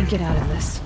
can't get out of this.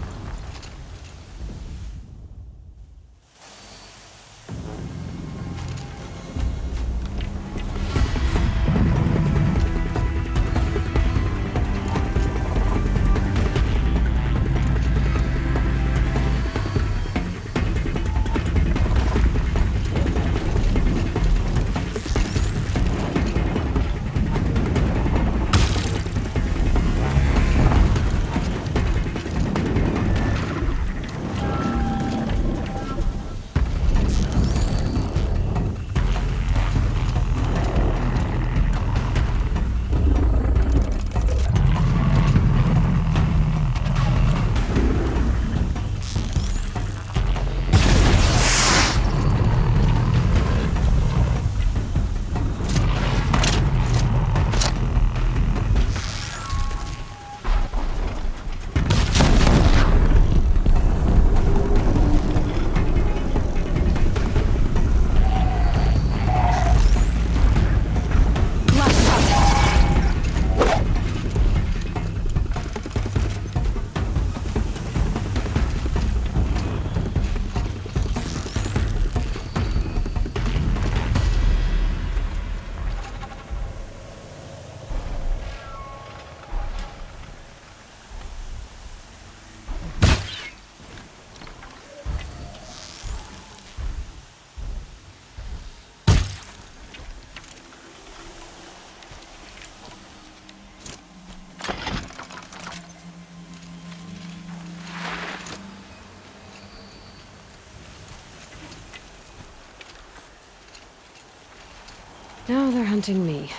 Now they're hunting me.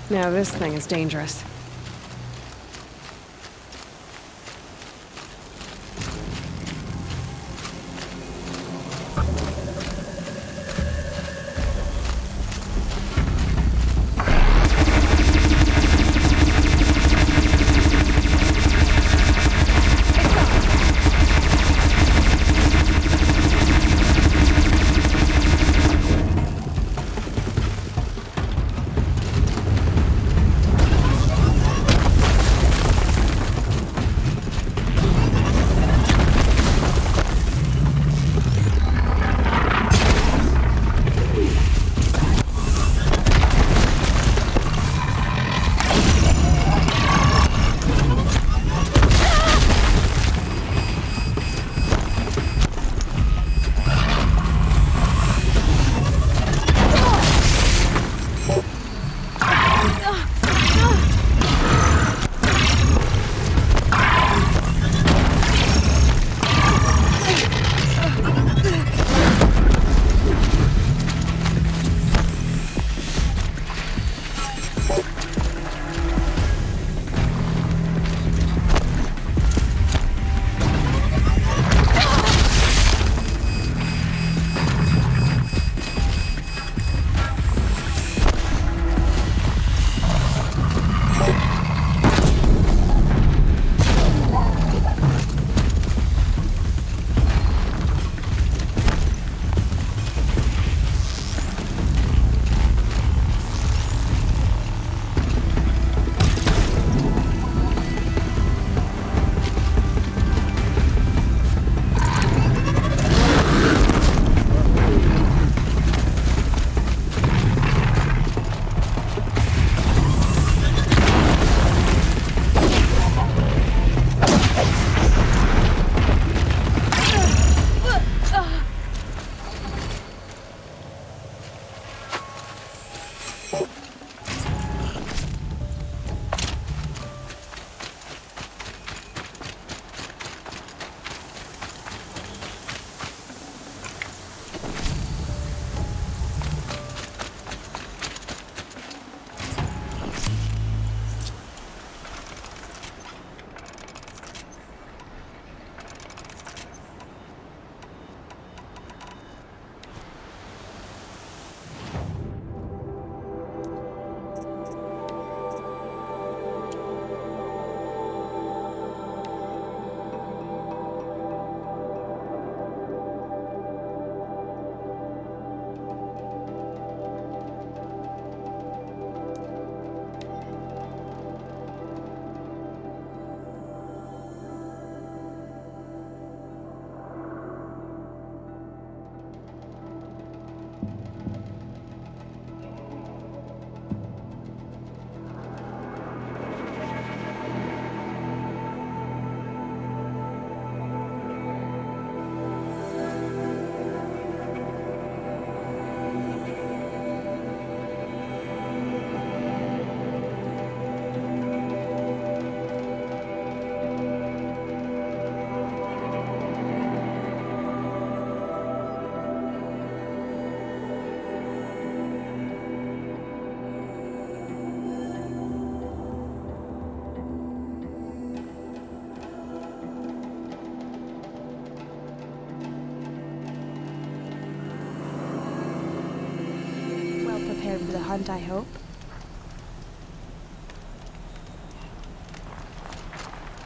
Now this thing is dangerous. for the hunt, I hope.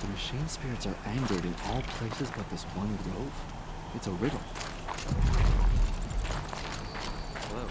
The machine spirits are angered in all places but this one grove. It's a riddle. Hello.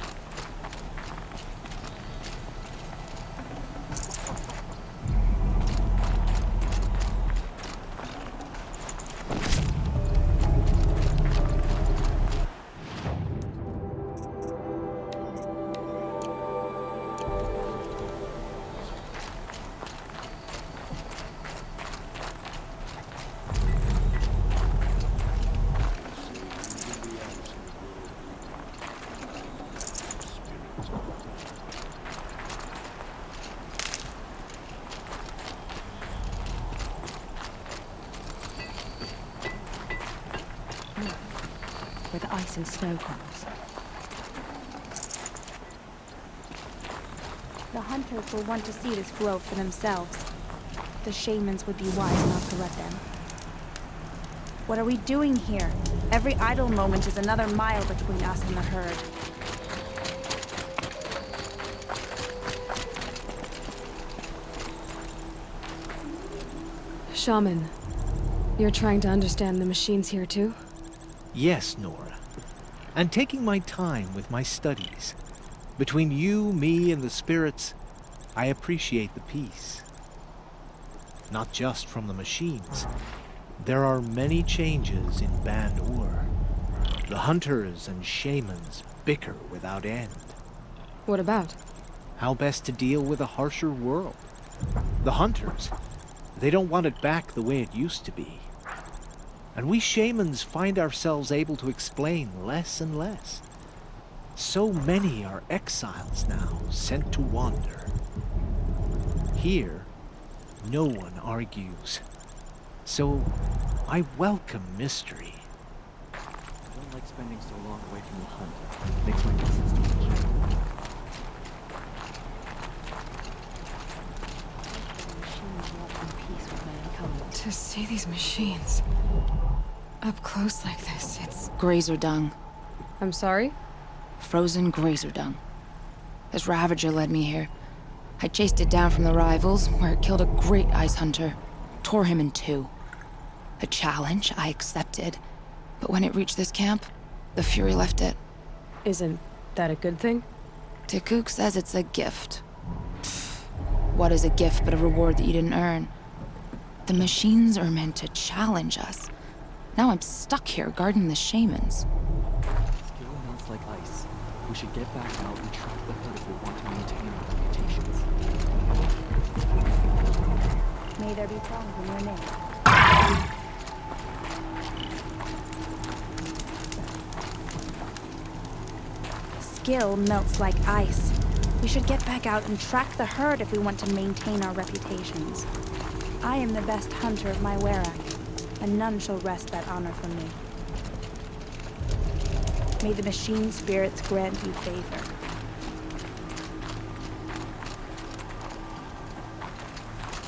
Where the ice and snow comes. The hunters will want to see this grove for themselves. The shamans would be wise enough to let them. What are we doing here? Every idle moment is another mile between us and the herd. Shaman, you're trying to understand the machines here too? Yes, Nora. And taking my time with my studies. Between you, me, and the spirits, I appreciate the peace. Not just from the machines. There are many changes in Ban-Ur. The hunters and shamans bicker without end. What about? How best to deal with a harsher world? The hunters, they don't want it back the way it used to be. And we shamans find ourselves able to explain less and less. So many are exiles now, sent to wander. Here, no one argues. So, I welcome mystery. I don't like spending so long away from the hunt. It makes my muscles twitch. To see these machines up close like this, it's... Grazer dung. I'm sorry? Frozen grazer dung. This Ravager led me here. I chased it down from the rivals, where it killed a great ice hunter. Tore him in two. A challenge I accepted. But when it reached this camp, the Fury left it. Isn't that a good thing? Tikuk says it's a gift. Pfft. What is a gift but a reward that you didn't earn? The machines are meant to challenge us. Now I'm stuck here guarding the shamans. Skill melts like ice. We should get back out and track the hood if we want to maintain our reputations. May there be songs in your name. Skill melts like ice. We should get back out and track the herd if we want to maintain our reputations. I am the best hunter of my Werak, and none shall wrest that honor from me. May the machine spirits grant you favor.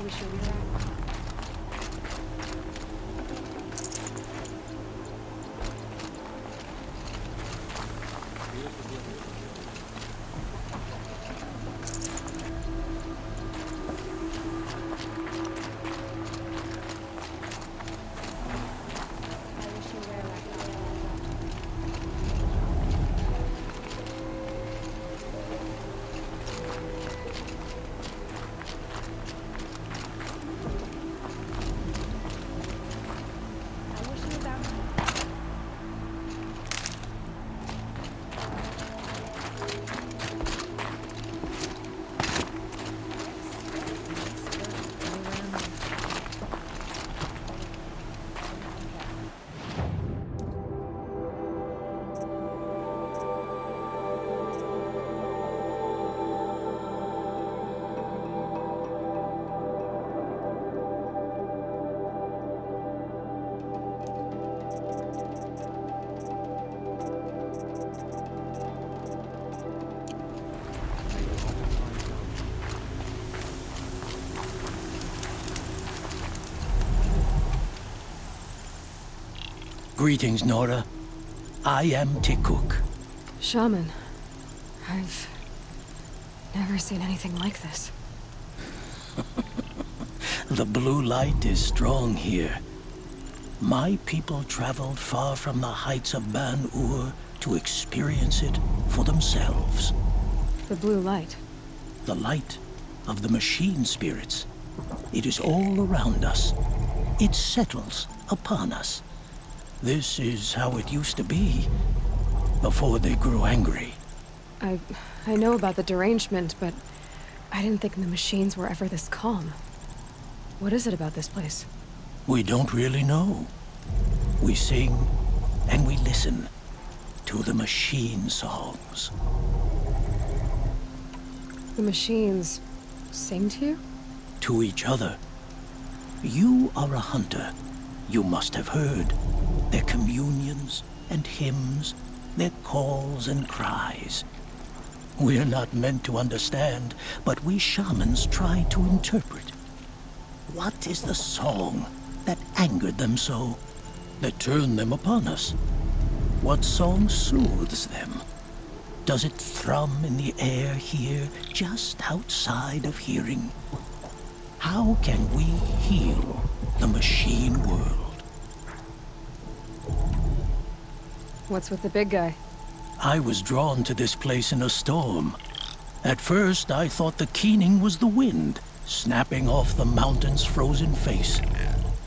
We should relax. Greetings, Nora. I am Tikuk. Shaman, I've Never seen anything like this. The blue light is strong here. My people traveled far from the heights of Ban-Ur to experience it for themselves. The blue light. The light of the machine spirits. It is all around us. It settles upon us. This is how it used to be, before they grew angry. I know about the derangement, but I didn't think the machines were ever this calm. What is it about this place? We don't really know. We sing and we listen to the machine songs. The machines sing to you? To each other. You are a hunter. You must have heard their communions and hymns, their calls and cries. We're not meant to understand, but we shamans try to interpret. What is the song that angered them so, that turned them upon us? What song soothes them? Does it thrum in the air here, just outside of hearing? How can we heal the machine world? What's with the big guy? I was drawn to this place in a storm. At first, I thought the keening was the wind, snapping off the mountain's frozen face.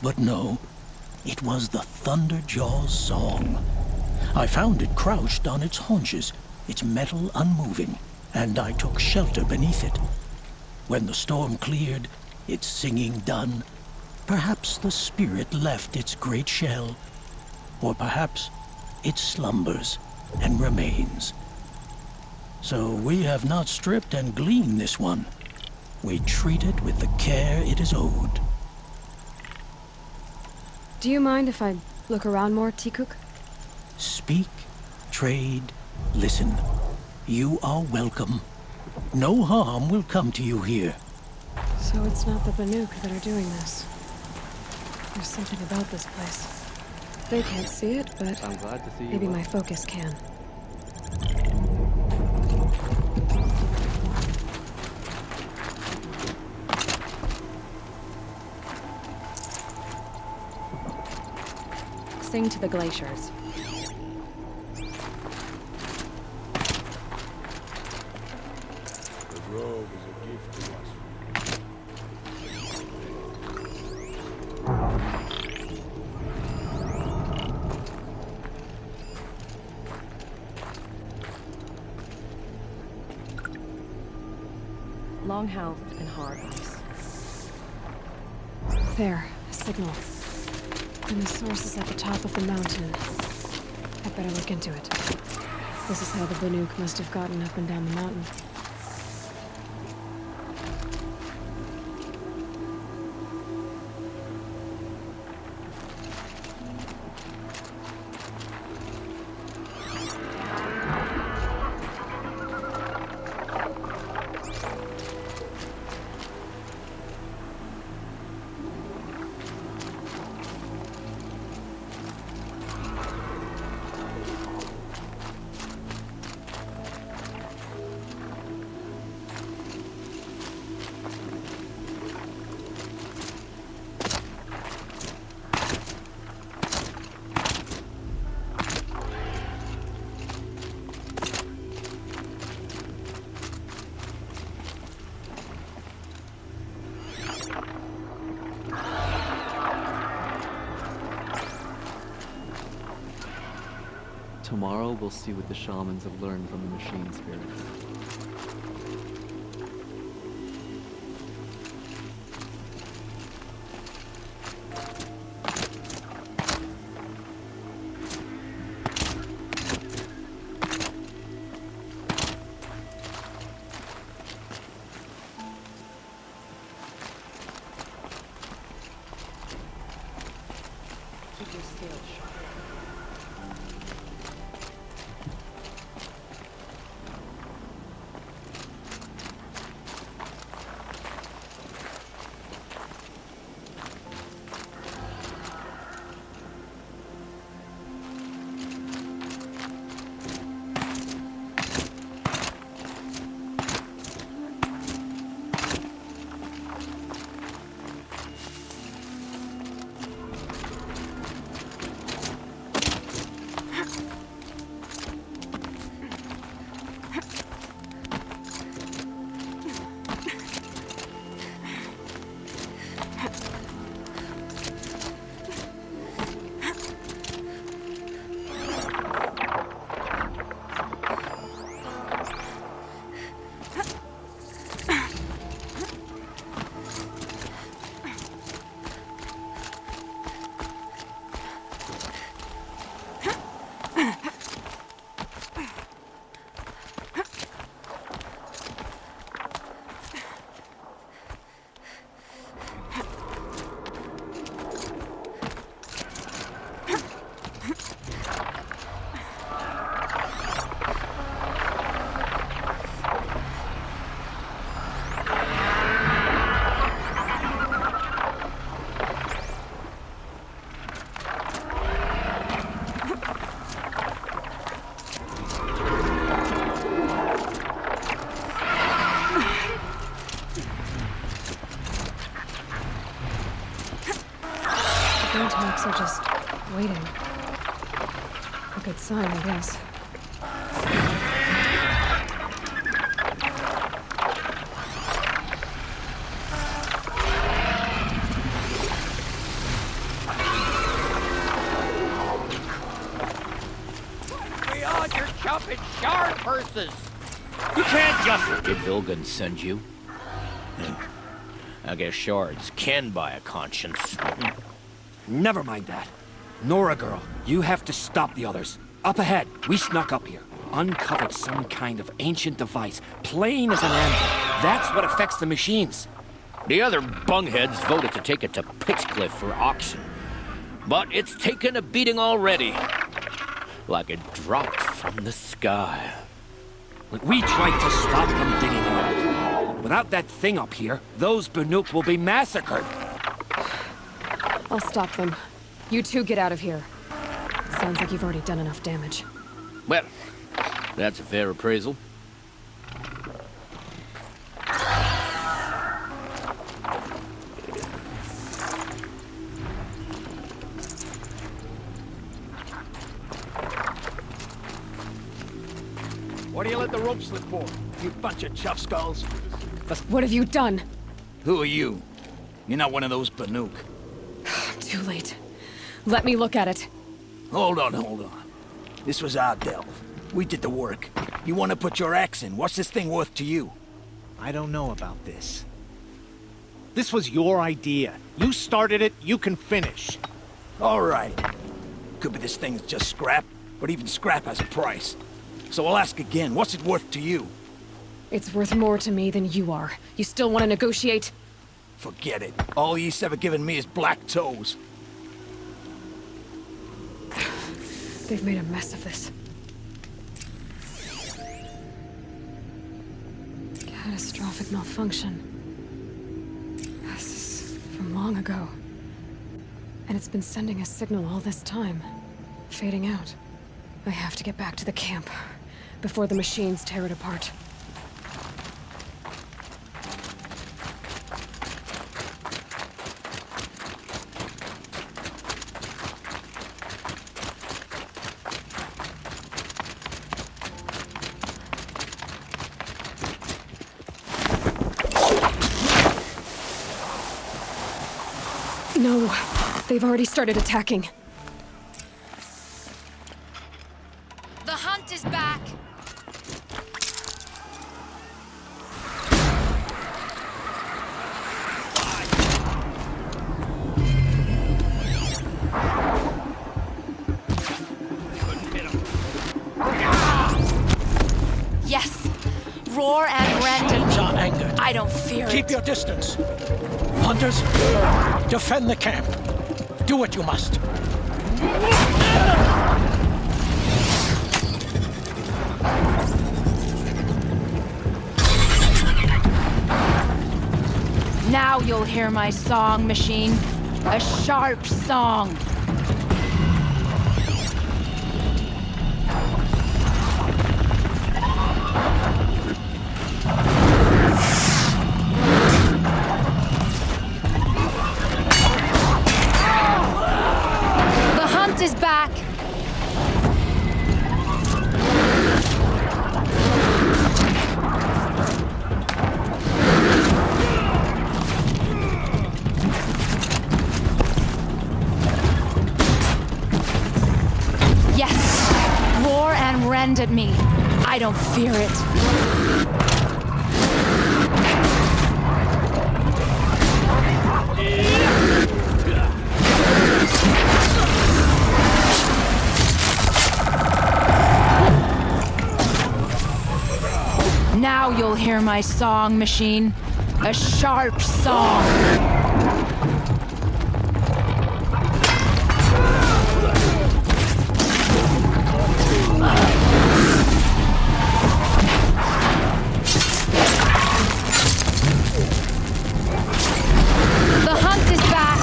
But no, it was the Thunderjaw's song. I found it crouched on its haunches, its metal unmoving, and I took shelter beneath it. When the storm cleared, its singing done, perhaps the spirit left its great shell, or perhaps it slumbers and remains. So we have not stripped and gleaned this one. We treat it with the care it is owed. Do you mind if I look around more, Tikuk? Speak, trade, listen. You are welcome. No harm will come to you here. So it's not the Banuk that are doing this. There's something about this place. They can't see it, but I'm glad to see you. maybe my focus can. Sing to the glaciers. The grove is a gift to us. Long health and hard ice. There, a signal. And the source is at the top of the mountain. I'd better look into it. This is how the Banuk must have gotten up and down the mountain. Tomorrow we'll see what the shamans have learned from the machine spirits. Keep your scales sharp. waiting. A good sign, I guess. We on your jumping shard purses! You can't just... Did Vilgun send you? I guess shards can buy a conscience. Never mind that. Nora girl, you have to stop the others. Up ahead, we snuck up here. Uncovered some kind of ancient device, plain as an anvil. That's what affects the machines. The other bungheads voted to take it to Pitchcliff for auction. But it's taken a beating already. Like it dropped from the sky. We tried to stop them digging it out. Without that thing up here, those Banuk will be massacred. I'll stop them. You two get out of here. It sounds like you've already done enough damage. Well, that's a fair appraisal. What do you let the rope slip for? You bunch of chuff skulls. What have you done? Who are you? You're not one of those Banuk. Too late. Let me look at it. Hold on. This was our delve. We did the work. You want to put your axe in? What's this thing worth to you? I don't know about this. This was your idea. You started it, you can finish. All right. Could be this thing's just scrap, but even scrap has a price. So I'll ask again, what's it worth to you? It's worth more to me than you are. You still want to negotiate? Forget it. All East's ever given me is black toes. They've made a mess of this. Catastrophic malfunction. This is from long ago. And it's been sending a signal all this time. Fading out. I have to get back to the camp before the machines tear it apart. No, they've already started attacking. The hunt is back! Yes! Roar and rend. Machines are angered. I don't fear Keep it. your distance. Hunters, defend the camp. Do what you must. Now you'll hear my song, machine. A sharp song. The hunt is back. Yes, roar and rend at me. I don't fear it. Now you'll hear my song, machine. A sharp song. The hunt is back.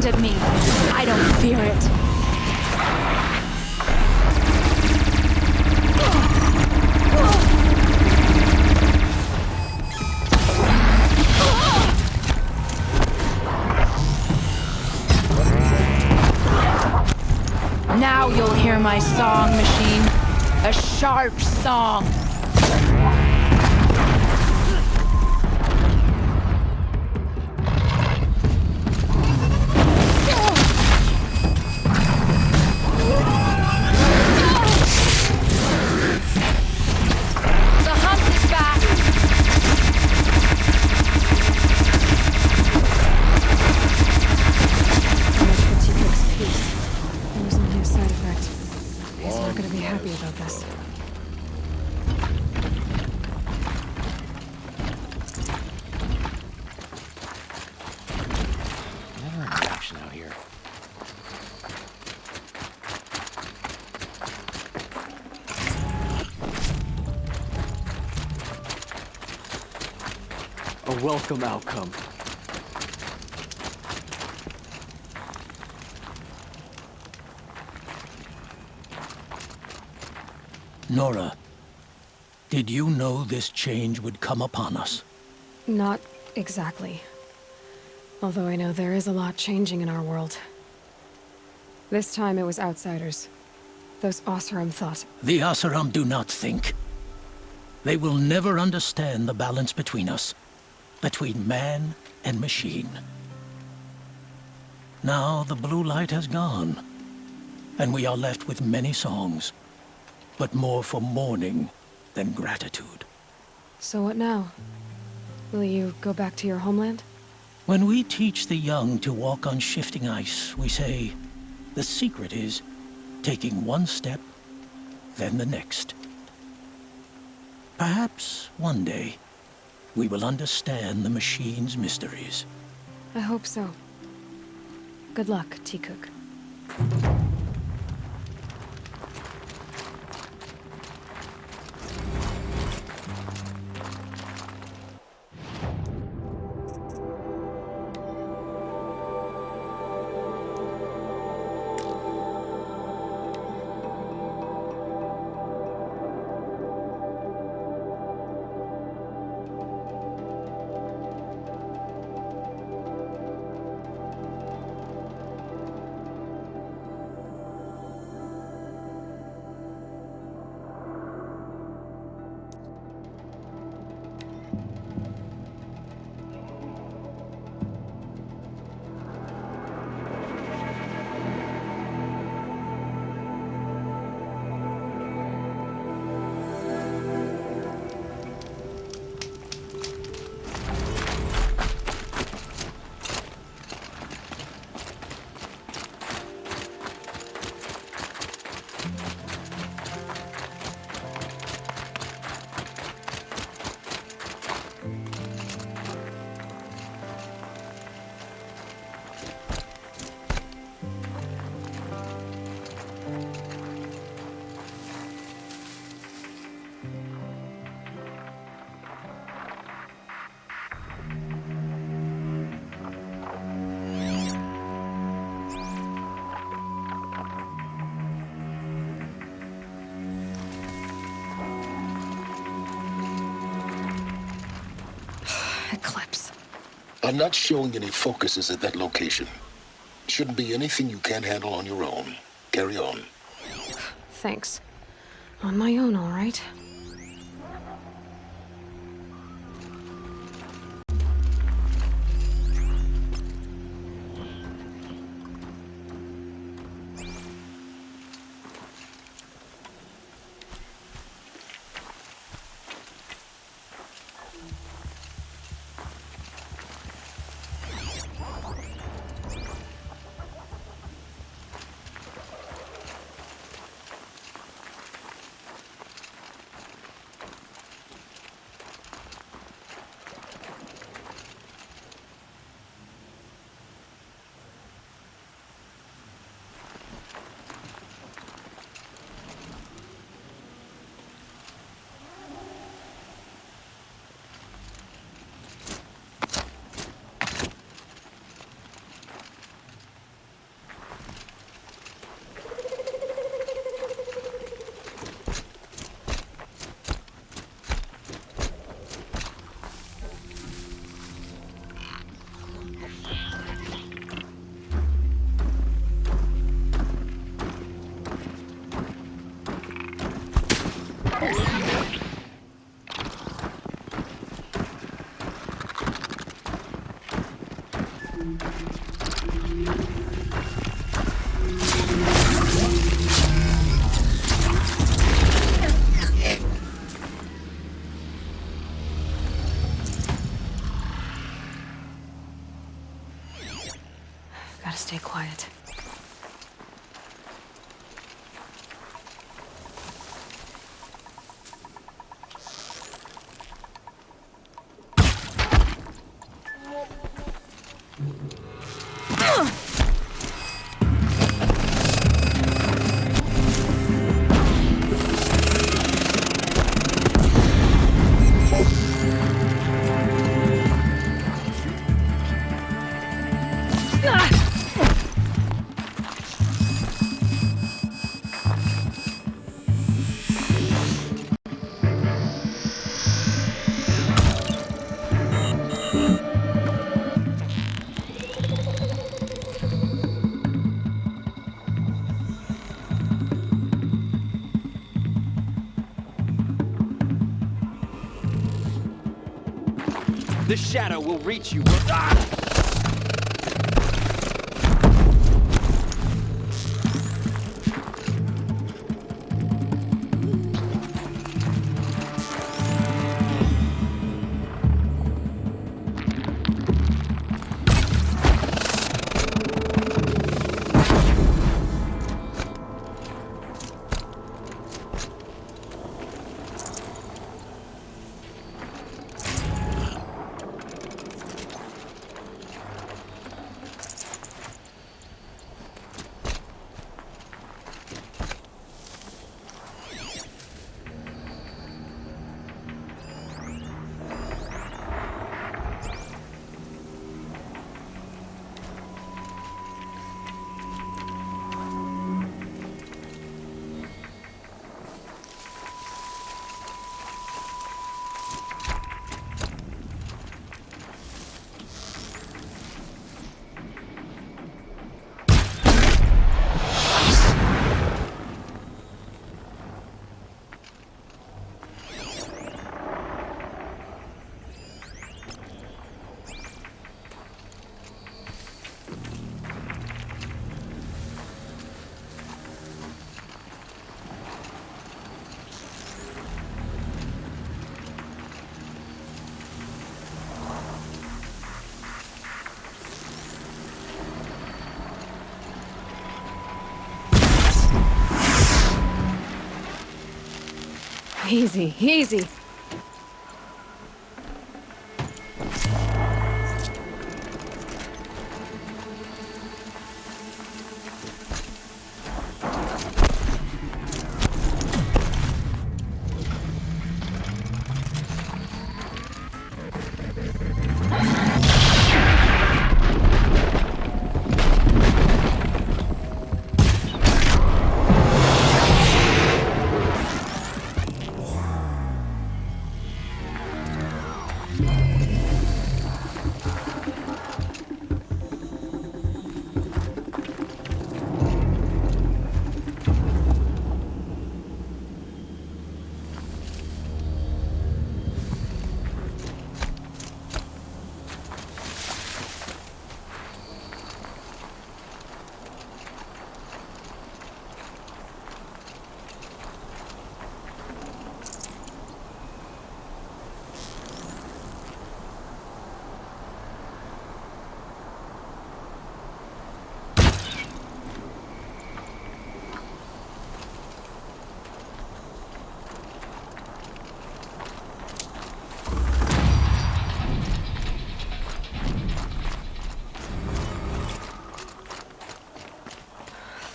defended me. I don't fear it. Now you'll hear my song, machine. A sharp song. A welcome outcome. Nora, did you know this change would come upon us? Not exactly. Although I know there is a lot changing in our world. This time it was outsiders. Those Oseram thought. The Oseram do not think. They will never understand the balance between us. Between man and machine. Now the blue light has gone, and we are left with many songs, but more for mourning than gratitude. So what now? Will you go back to your homeland? When we teach the young to walk on shifting ice, we say, the secret is taking one step, then the next. Perhaps one day, we will understand the machine's mysteries. I hope so. Good luck, T-Cook. Eclipse. I'm not showing any focuses at that location. Shouldn't be anything you can't handle on your own. Carry on. Thanks. On my own, all right. Gotta stay quiet. The shadow will reach you. Easy, easy.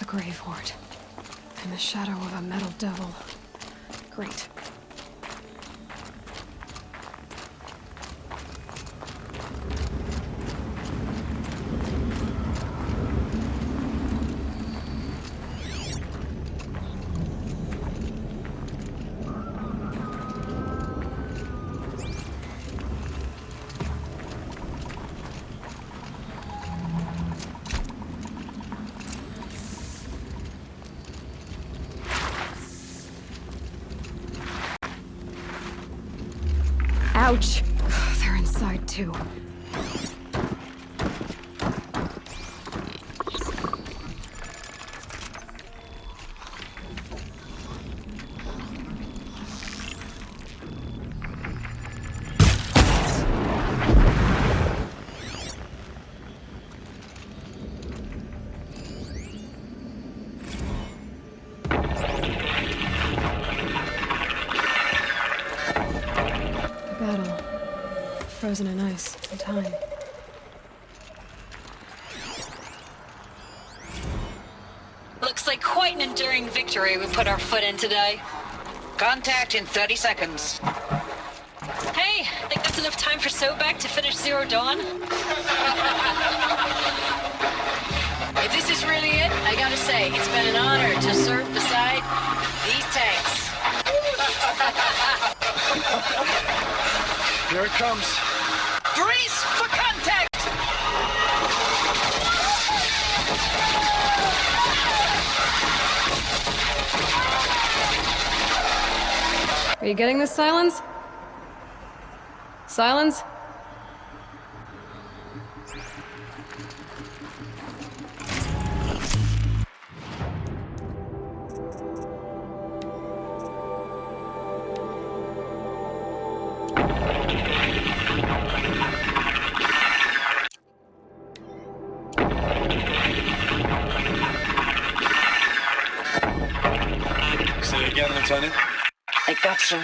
Grave Hoard. In the shadow of a metal devil. Great. Ouch! They're inside too. Frozen in ice and time. Looks like quite an enduring victory we put our foot in today. Contact in 30 seconds. Hey, think that's enough time for Sobek to finish Zero Dawn? If this is really it, I gotta say, it's been an honor to serve beside these tanks. Here it comes. Brace for contact! Are you getting this, Silence? Silence? Lieutenant? I got through.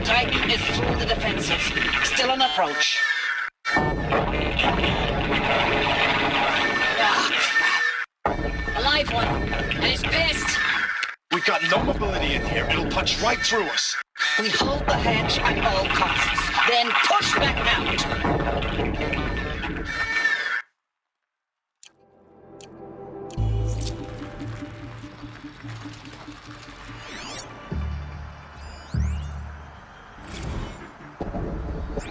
Titan is through the defenses. Still on approach. A live one. And he's pissed. We've got no mobility in here. It'll punch right through us. We hold the hedge at all costs, then push back out.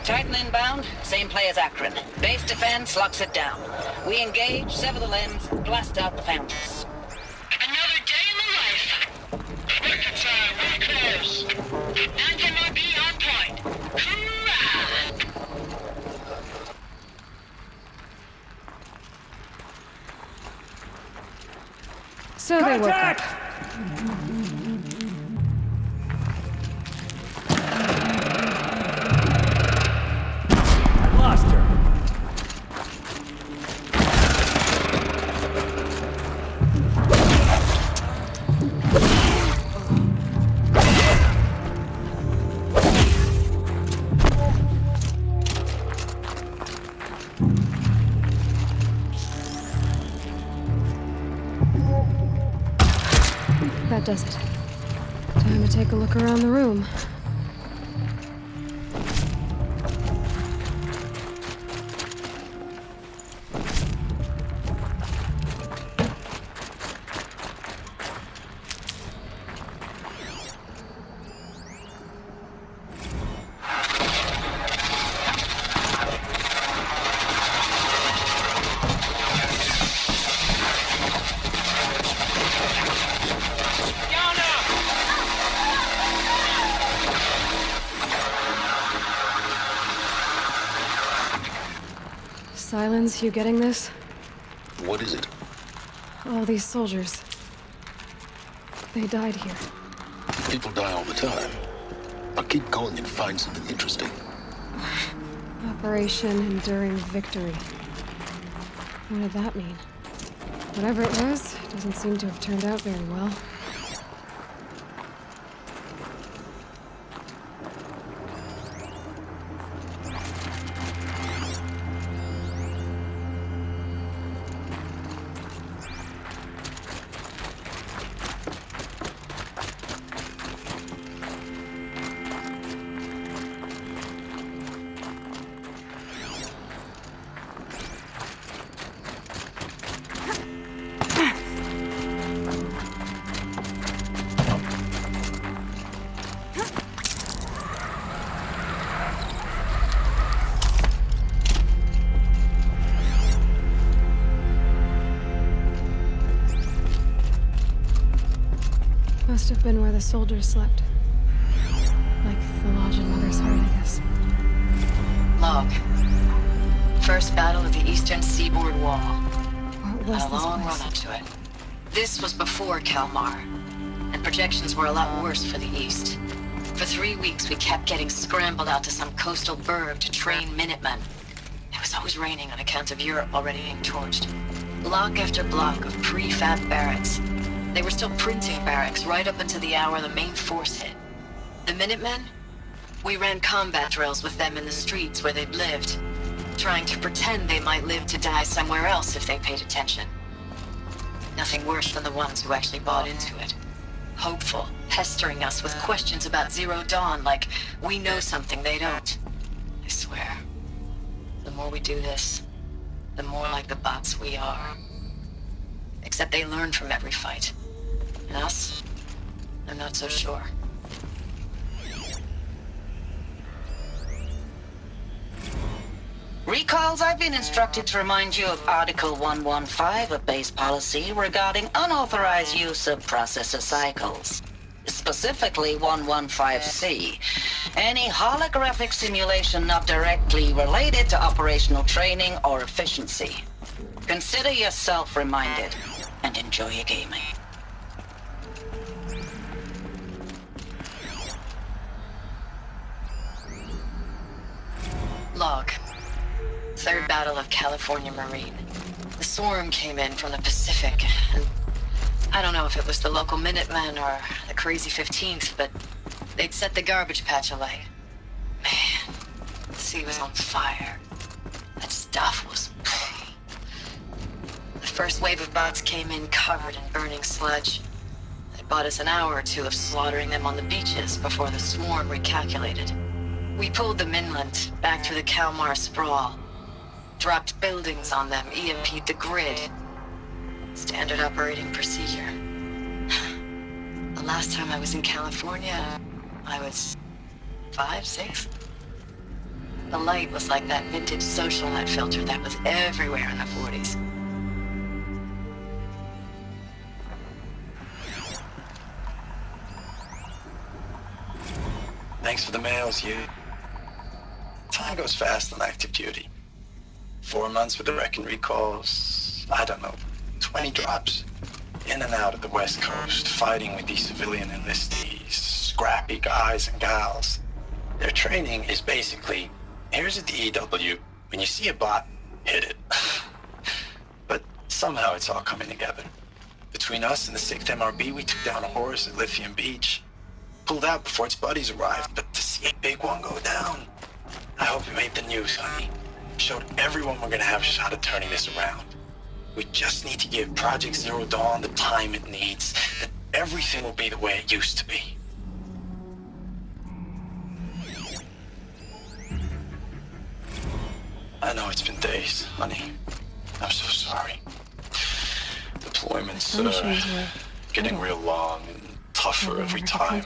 Titan inbound, same play as Akron. Base defense locks it down. We engage, sever the lens, blast out the fountains. Another day in the life. Record time, we're close. Anti-MRB on point. Hoorah! So they woke up. Lost her. That does it. Time to take a look around the room. Silence, you getting this? What is it? All these soldiers. They died here. People die all the time. I'll keep going and find something interesting. Operation Enduring Victory. What did that mean? Whatever it was, it doesn't seem to have turned out very well. Must have been where the soldiers slept. Like the lodge in Mother's Heart, I guess. Log. First battle of the eastern seaboard wall. What was Had a this long place? run up to it. This was before Kalmar, and projections were a lot worse for the east. For 3 weeks, we kept getting scrambled out to some coastal burg to train Minutemen. It was always raining on account of Europe already being torched. Block after block of prefab barracks. They were still printing barracks right up until the hour the main force hit. The Minutemen? We ran combat drills with them in the streets where they'd lived, trying to pretend they might live to die somewhere else if they paid attention. Nothing worse than the ones who actually bought into it. Hopeful, pestering us with questions about Zero Dawn like we know something they don't. I swear, the more we do this, the more like the bots we are. Except they learn from every fight. And us? I'm not so sure. Recalls, I've been instructed to remind you of Article 115 of base policy regarding unauthorized use of processor cycles. Specifically 115C. Any holographic simulation not directly related to operational training or efficiency. Consider yourself reminded and enjoy your gaming. Log. Third Battle of California Marine. The swarm came in from the Pacific, and I don't know if it was the local Minutemen or the crazy 15th, but they'd set the garbage patch alight. Man, the sea was on fire. That stuff was... The first wave of bots came in covered in burning sludge. It bought us an hour or two of slaughtering them on the beaches before the swarm recalculated. We pulled them inland, back through the Kalmar sprawl. Dropped buildings on them, EMP'd the grid. Standard operating procedure. The last time I was in California, I was 5, 6. The light was like that vintage social net filter that was everywhere in the 40s. Thanks for the mails, you. Time goes fast on active duty. 4 months with the wrecking recalls, I don't know, 20 drops. In and out of the West Coast, fighting with these civilian enlistees, scrappy guys and gals. Their training is basically, here's a DEW, when you see a bot, hit it. But somehow it's all coming together. Between us and the 6th MRB, we took down a horse at Lithium Beach. Pulled out before its buddies arrived, but to see a big one go down, I hope it made the news, honey. Showed everyone we're gonna have a shot at turning this around. We just need to give Project Zero Dawn the time it needs, and everything will be the way it used to be. I know it's been days, honey. I'm so sorry. Deployments getting real long and tougher every time.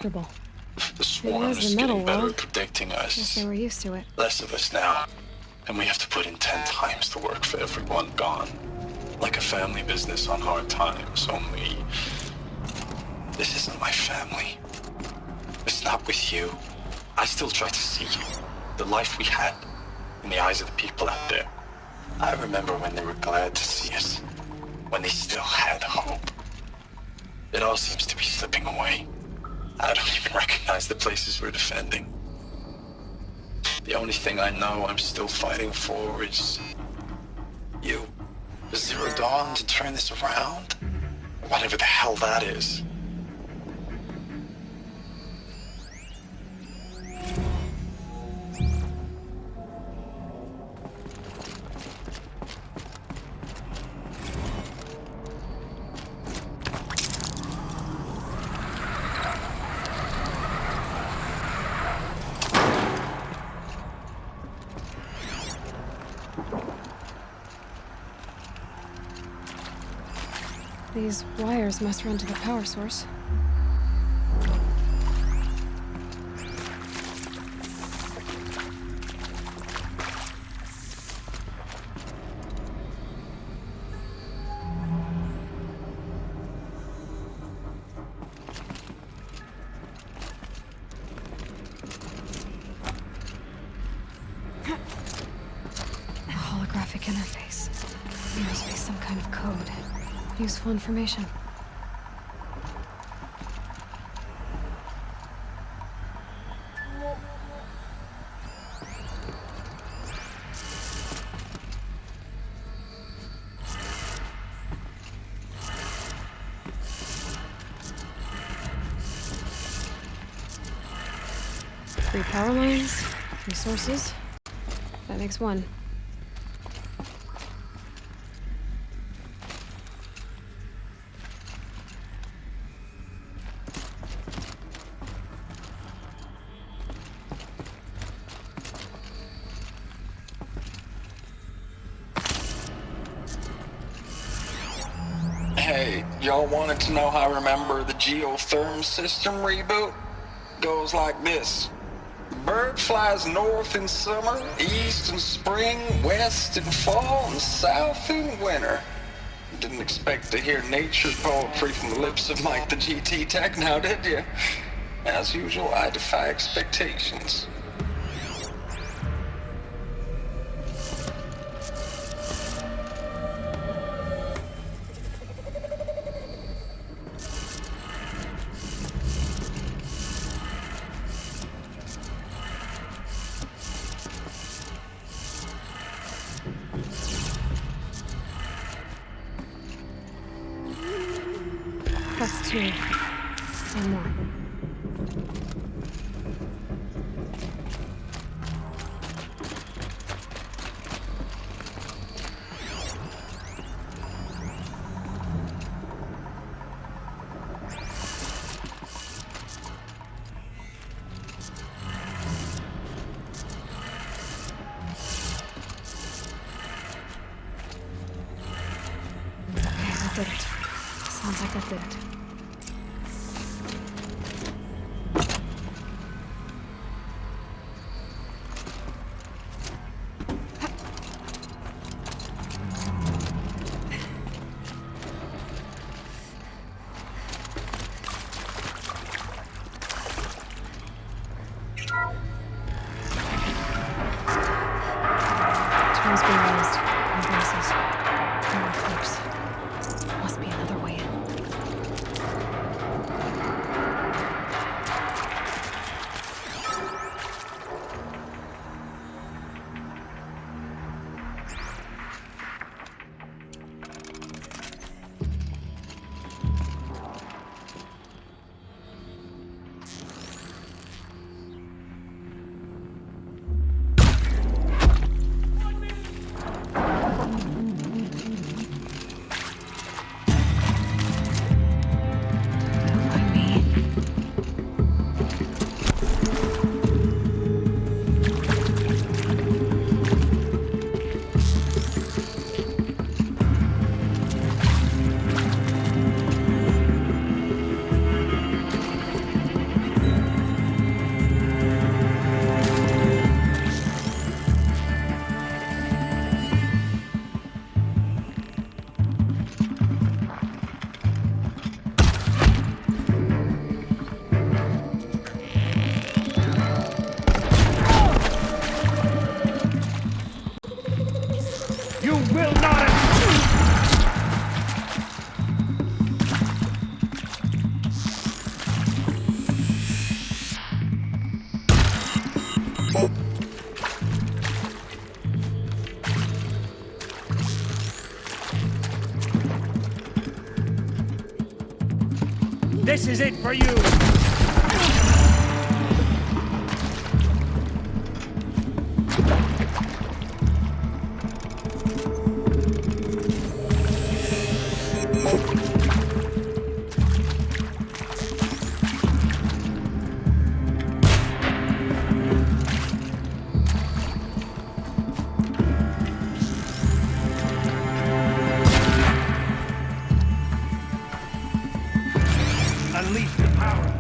The swarm's getting better at predicting us. Guess they were used to it. Less of us now. And we have to put in 10 times the work for everyone gone. Like a family business on hard times, only... This isn't my family. It's not with you. I still try to see you. The life we had. In the eyes of the people out there. I remember when they were glad to see us. When they still had hope. It all seems to be slipping away. I don't even recognize the places we're defending. The only thing I know I'm still fighting for is... you. Zero Dawn to turn this around? Whatever the hell that is. These wires must run to the power source. interface. There must be some kind of code. Useful information. Three power lines, 3 sources. That makes 1. Hey, y'all wanted to know how I remember the geotherm system reboot? Goes like this. Bird flies north in summer, east in spring, west in fall, and south in winter. Didn't expect to hear nature poetry from the lips of Mike the GT Tech now, did you? As usual, I defy expectations. That's 2. 1 more. Okay, I did it. Sounds like I did it. Tools being raised. No voices. No eclipse. Must be another way in. This is it for you! Unleash the power!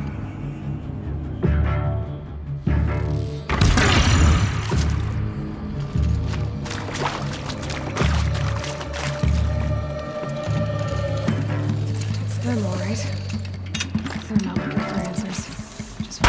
It's them, all right. They're not looking for answers. Just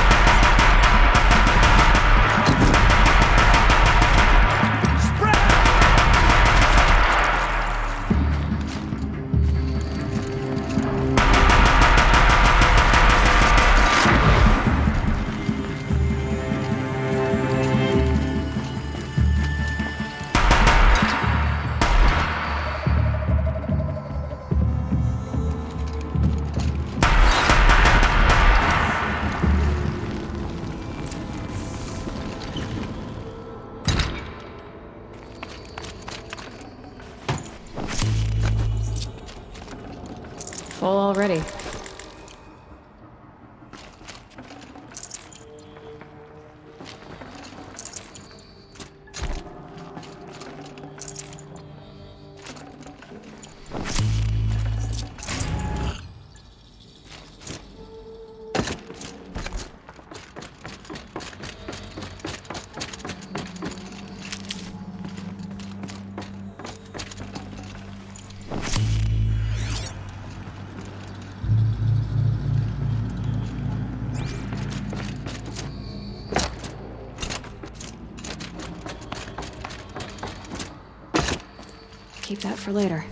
Keep that for later.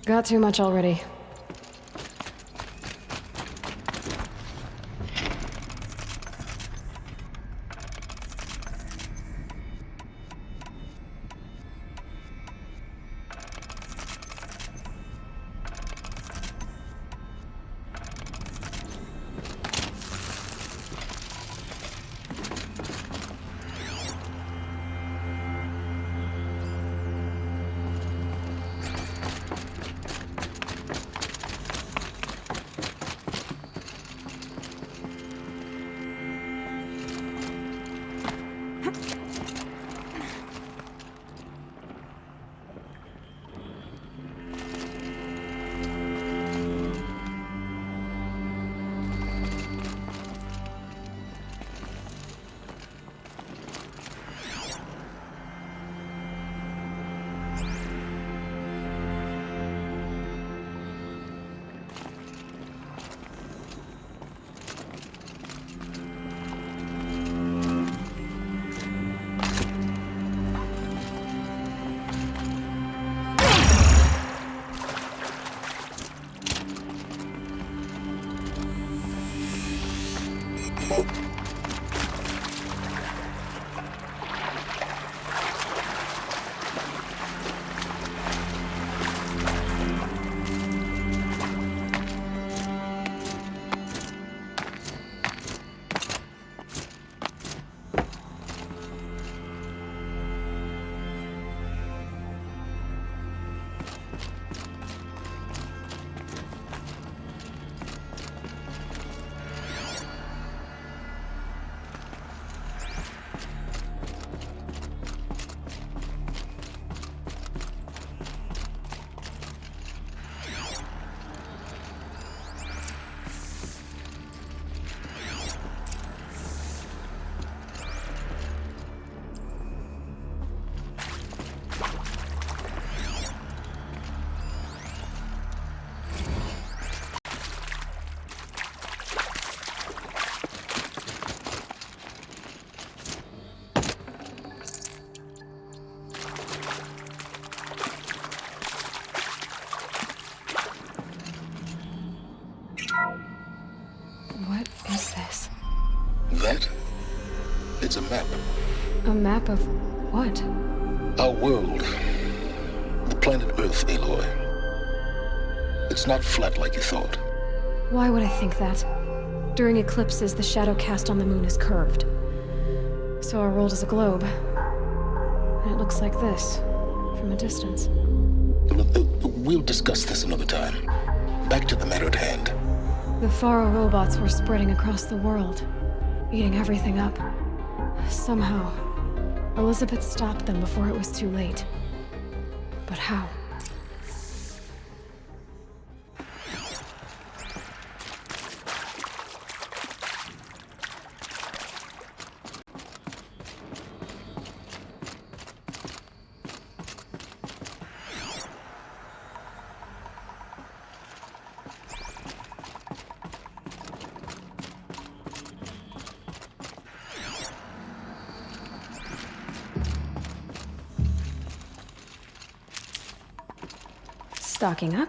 Got too much already. What is this? That? It's a map. A map of what? Our world. The planet Earth, Aloy. It's not flat like you thought. Why would I think that? During eclipses, the shadow cast on the moon is curved. So our world is a globe. And it looks like this, from a distance. We'll discuss this another time. Back to the matter at hand. The Faro robots were spreading across the world, eating everything up. Somehow, Elizabeth stopped them before it was too late. But how? Stocking up.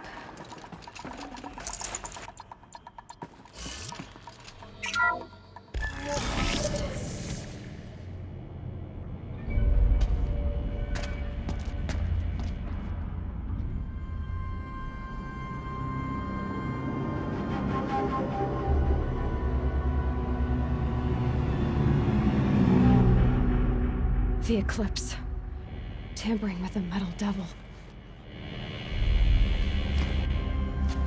The eclipse. Tampering with the metal devil.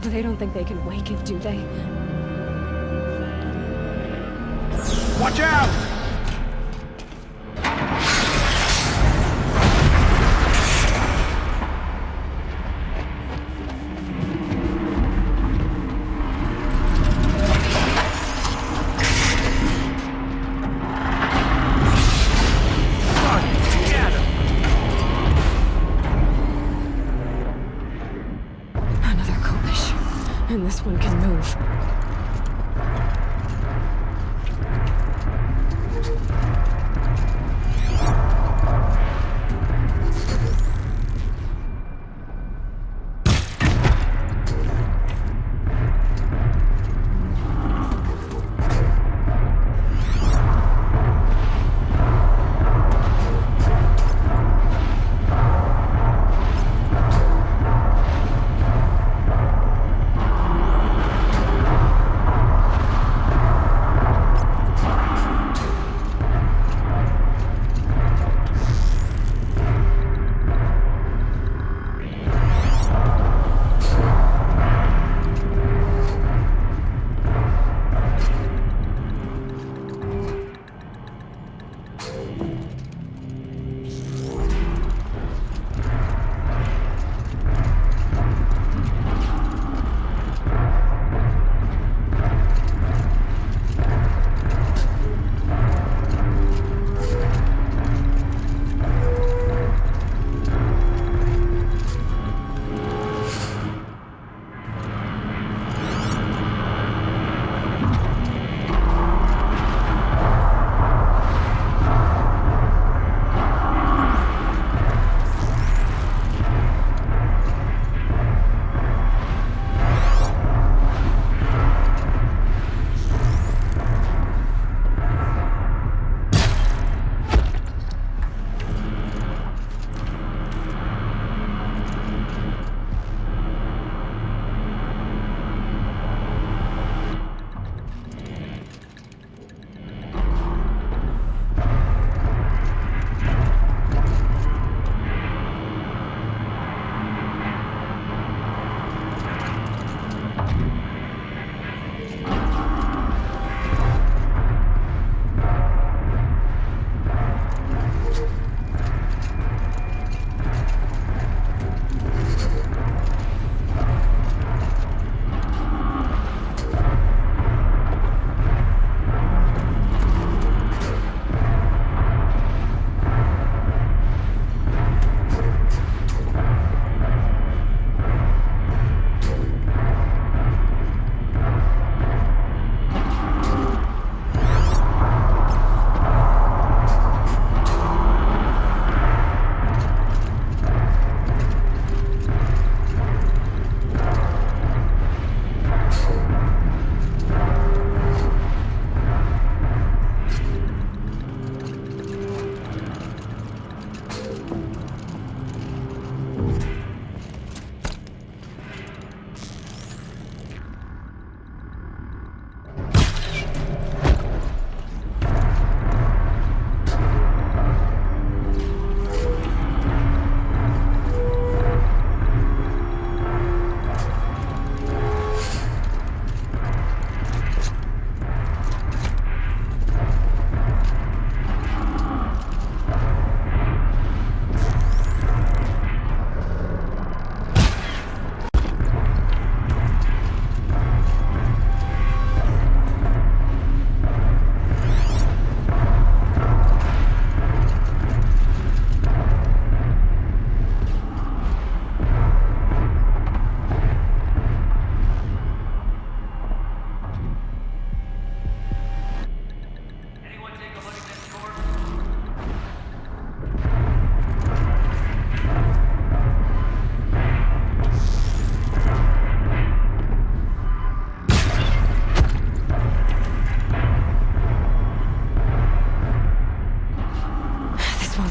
They don't think they can wake it, do they? Watch out! Another Kopish. And this one can move.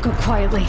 Go quietly.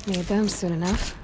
Need them soon enough.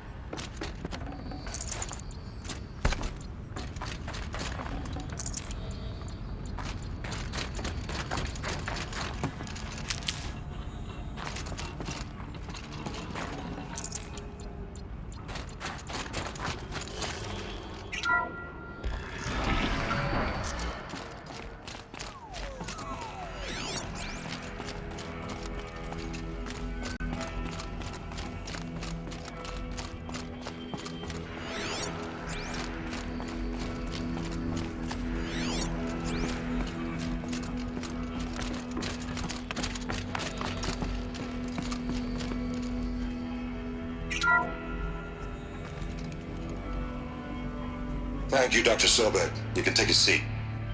Thank you, Dr. Sobek. You can take a seat.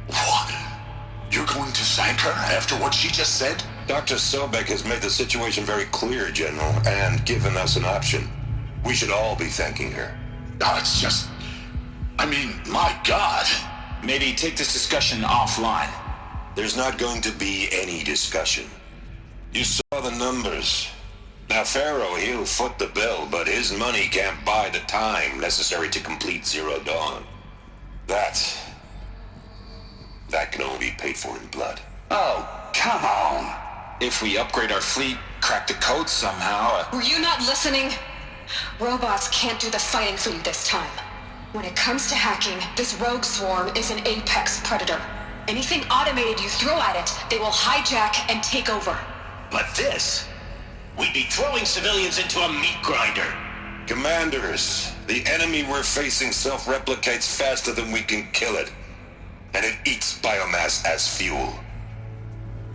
What? You're going to thank her after what she just said? Dr. Sobek has made the situation very clear, General, and given us an option. We should all be thanking her. Oh, it's just... I mean, my God. Maybe take this discussion offline. There's not going to be any discussion. You saw the numbers. Now, Pharaoh, he'll foot the bill, but his money can't buy the time necessary to complete Zero Dawn. That can only be paid for in blood. Oh, come on. If we upgrade our fleet, crack the code somehow... Were you not listening? Robots can't do the fighting for you this time. When it comes to hacking, this rogue swarm is an apex predator. Anything automated you throw at it, they will hijack and take over. But this... We'd be throwing civilians into a meat grinder. Commanders, the enemy we're facing self-replicates faster than we can kill it. And it eats biomass as fuel.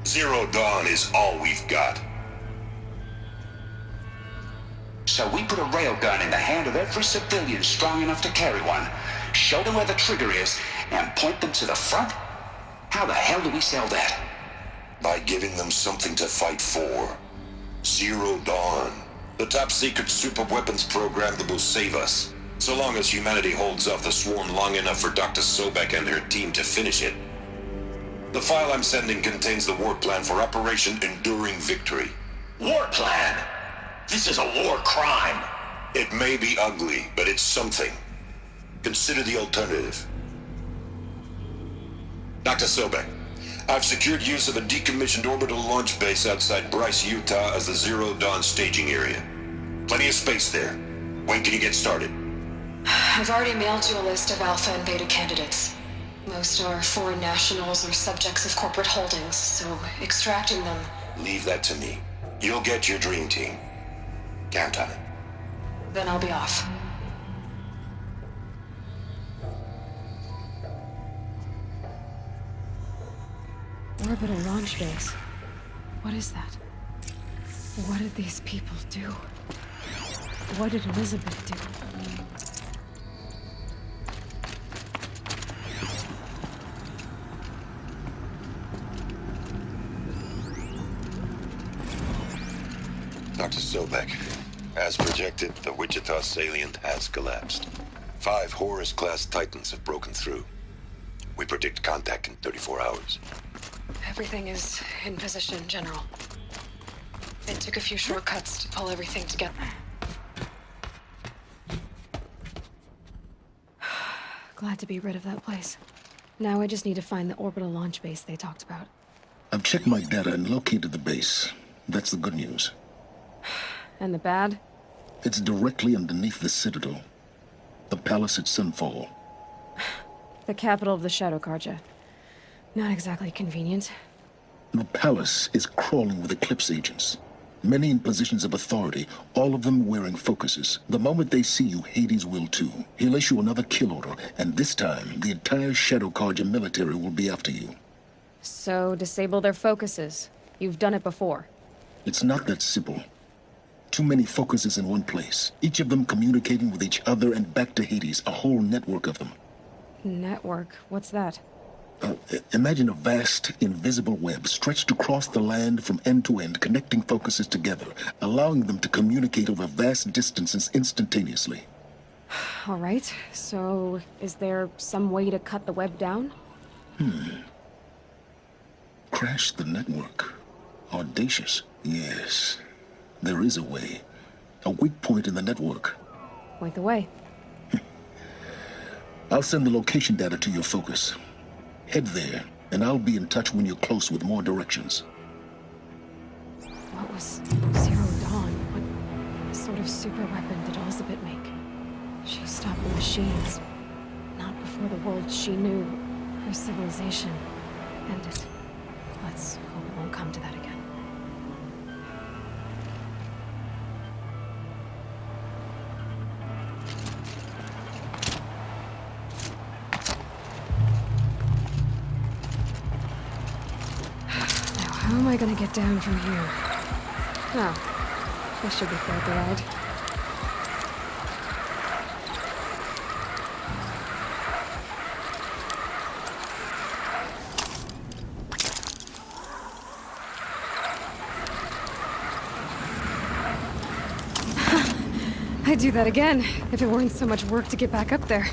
Zero Dawn is all we've got. So we put a railgun in the hand of every civilian strong enough to carry one, show them where the trigger is, and point them to the front? How the hell do we sell that? By giving them something to fight for. Zero Dawn. The top-secret super-weapons program that will save us. So long as humanity holds off the swarm long enough for Dr. Sobek and her team to finish it. The file I'm sending contains the war plan for Operation Enduring Victory. War plan? This is a war crime. It may be ugly, but it's something. Consider the alternative. Dr. Sobek, I've secured use of a decommissioned orbital launch base outside Bryce, Utah as the Zero Dawn staging area. Plenty of space there. When can you get started? I've already mailed you a list of alpha and beta candidates. Most are foreign nationals or subjects of corporate holdings, so extracting them... Leave that to me. You'll get your dream team. Count on it. Then I'll be off. Orbital launch base. What is that? What did these people do? What did Elizabeth do? Dr. Sobek, as projected, the Wichita salient has collapsed. 5 Horus-class Titans have broken through. We predict contact in 34 hours. Everything is in position, General. It took a few shortcuts to pull everything together. Glad to be rid of that place. Now I just need to find the orbital launch base they talked about. I've checked my data and located the base. That's the good news. And the bad? It's directly underneath the Citadel. The palace at Sunfall. The capital of the Shadow Carja. Not exactly convenient. The palace is crawling with Eclipse agents. Many in positions of authority, all of them wearing focuses. The moment they see you, Hades will too. He'll issue another kill order, and this time, the entire Shadow Carja military will be after you. So, disable their focuses. You've done it before. It's not that simple. Too many focuses in one place, each of them communicating with each other and back to Hades, a whole network of them. Network? What's that? Imagine a vast, invisible web stretched across the land from end to end, connecting focuses together, allowing them to communicate over vast distances instantaneously. All right, so is there some way to cut the web down? Crash the network. Audacious. Yes, there is a way. A weak point in the network. Point the way. I'll send the location data to your focus. Head there, and I'll be in touch when you're close with more directions. What was Zero Dawn? What sort of super weapon did Elizabeth make? She stopped the machines. Not before the world she knew, her civilization, ended. Let's hope it won't come to that again. Now, how am I gonna get down from here? Oh, this should be quite the ride. I'd do that again, if it weren't so much work to get back up there.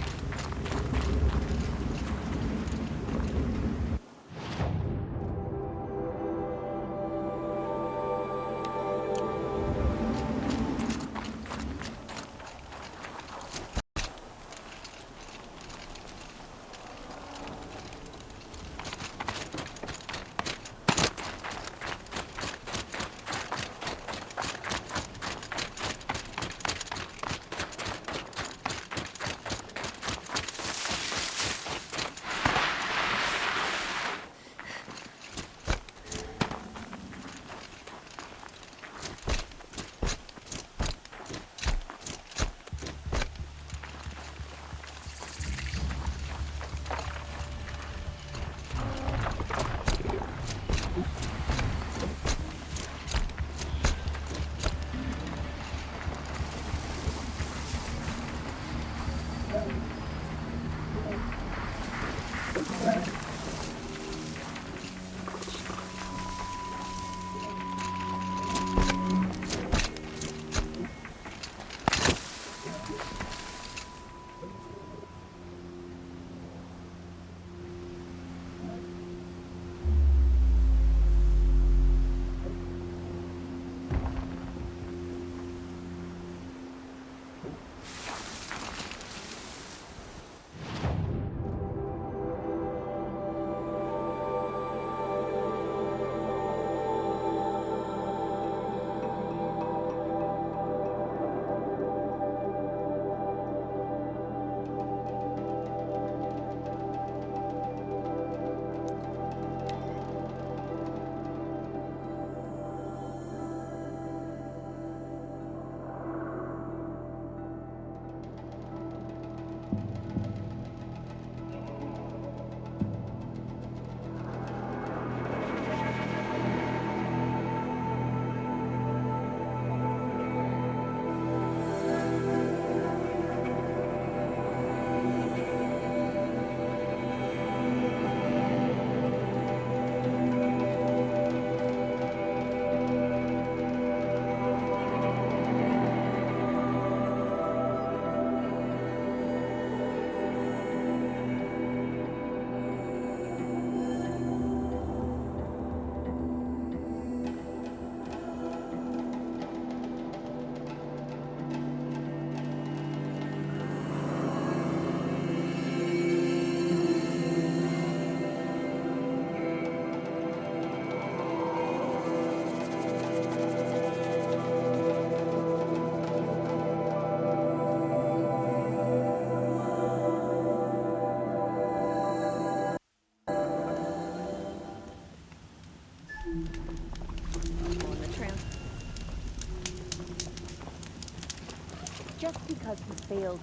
Just because he failed